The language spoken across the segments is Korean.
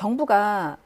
정부가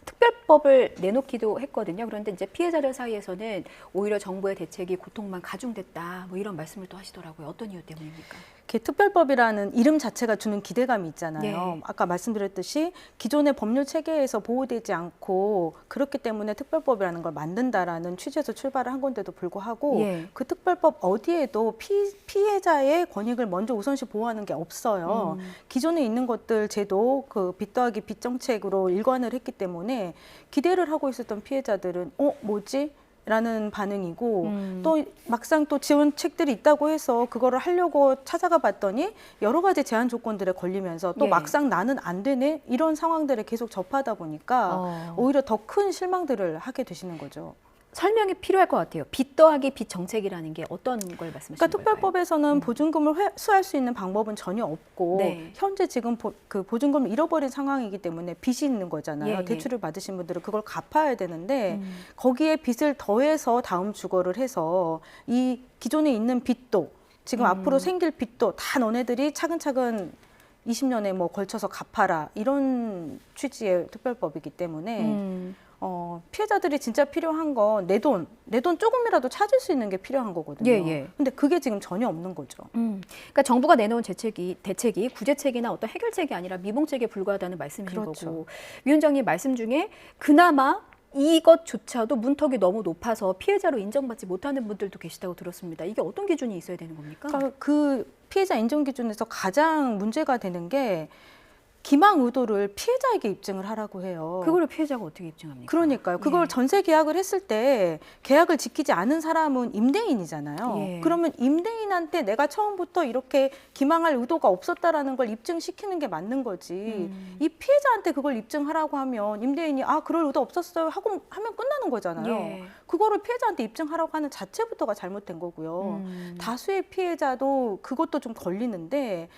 특별법을 내놓기도 했거든요. 그런데 이제 피해자들 사이에서는 오히려 정부의 대책이 고통만 가중됐다, 뭐 이런 말씀을 또 하시더라고요. 어떤 이유 때문입니까? 특별법이라는 이름 자체가 주는 기대감이 있잖아요. 예. 아까 말씀드렸듯이 기존의 법률 체계에서 보호되지 않고 그렇기 때문에 특별법이라는 걸 만든다라는 취지에서 출발을 한 건데도 불구하고 예. 그 특별법 어디에도 피해자의 권익을 먼저 우선시 보호하는 게 없어요. 기존에 있는 것들 제도 그 빚 더하기 빚 정책으로 일관을 했기 때문에 기대를 하고 있었던 피해자들은 뭐지? 라는 반응이고 또 막상 또 지원책들이 있다고 해서 그거를 하려고 찾아가 봤더니 여러 가지 제한 조건들에 걸리면서 또 예. 막상 나는 안 되네 이런 상황들을 계속 접하다 보니까 오히려 더 큰 실망들을 하게 되시는 거죠. 설명이 필요할 것 같아요. 빚 더하기 빚 정책이라는 게 어떤 걸 말씀하시는 그러니까 걸까요? 특별법에서는 보증금을 회수할 수 있는 방법은 전혀 없고 네. 현재 지금 그 보증금을 잃어버린 상황이기 때문에 빚이 있는 거잖아요. 예, 예. 대출을 받으신 분들은 그걸 갚아야 되는데 거기에 빚을 더해서 다음 주거를 해서 이 기존에 있는 빚도 지금 앞으로 생길 빚도 다 너네들이 차근차근 20년에 뭐 걸쳐서 갚아라 이런 취지의 특별법이기 때문에 피해자들이 진짜 필요한 건 내 돈 조금이라도 찾을 수 있는 게 필요한 거거든요. 예, 예. 근데 그게 지금 전혀 없는 거죠. 그러니까 정부가 내놓은 대책이 구제책이나 어떤 해결책이 아니라 미봉책에 불과하다는 말씀이신 그렇죠. 거고, 위원장님 말씀 중에 그나마 이것조차도 문턱이 너무 높아서 피해자로 인정받지 못하는 분들도 계시다고 들었습니다. 이게 어떤 기준이 있어야 되는 겁니까? 그러니까 그 피해자 인정 기준에서 가장 문제가 되는 게 기망 의도를 피해자에게 입증을 하라고 해요. 그거를 피해자가 어떻게 입증합니까? 그러니까요. 그걸 예. 전세 계약을 했을 때 계약을 지키지 않은 사람은 임대인이잖아요. 예. 그러면 임대인한테 내가 처음부터 이렇게 기망할 의도가 없었다라는 걸 입증시키는 게 맞는 거지. 이 피해자한테 그걸 입증하라고 하면 임대인이 그럴 의도 없었어요 하고 하면 끝나는 거잖아요. 예. 그거를 피해자한테 입증하라고 하는 자체부터가 잘못된 거고요. 다수의 피해자도 그것도 좀 걸리는데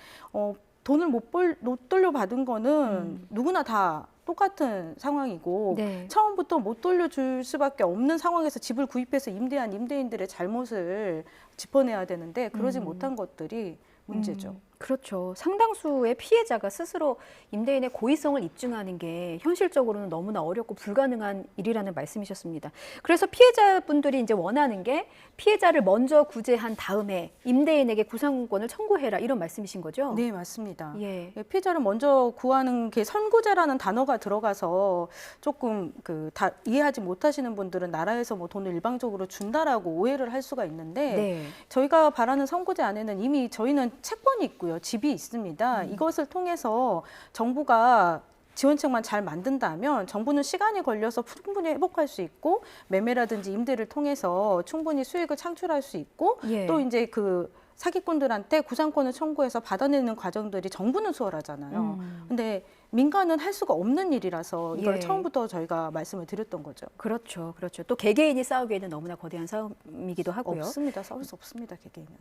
돈을 못 돌려받은 거는 누구나 다 똑같은 상황이고 네. 처음부터 못 돌려줄 수밖에 없는 상황에서 집을 구입해서 임대한 임대인들의 잘못을 짚어내야 되는데 그러지 못한 것들이 문제죠. 그렇죠. 상당수의 피해자가 스스로 임대인의 고의성을 입증하는 게 현실적으로는 너무나 어렵고 불가능한 일이라는 말씀이셨습니다. 그래서 피해자분들이 이제 원하는 게 피해자를 먼저 구제한 다음에 임대인에게 구상권을 청구해라 이런 말씀이신 거죠? 네, 맞습니다. 예. 피해자를 먼저 구하는 게 선구제라는 단어가 들어가서 조금 다 이해하지 못하시는 분들은 나라에서 뭐 돈을 일방적으로 준다라고 오해를 할 수가 있는데 네. 저희가 바라는 선구제 안에는 이미 저희는 채권이 있고요. 집이 있습니다. 이것을 통해서 정부가 지원책만 잘 만든다면 정부는 시간이 걸려서 충분히 회복할 수 있고 매매라든지 임대를 통해서 충분히 수익을 창출할 수 있고 예. 또 이제 그 사기꾼들한테 구상권을 청구해서 받아내는 과정들이 정부는 수월하잖아요. 근데 민간은 할 수가 없는 일이라서 이걸 예. 처음부터 저희가 말씀을 드렸던 거죠. 그렇죠. 그렇죠. 또 개개인이 싸우기에는 너무나 거대한 싸움이기도 하고요. 없습니다. 싸울 수 없습니다. 개개인은.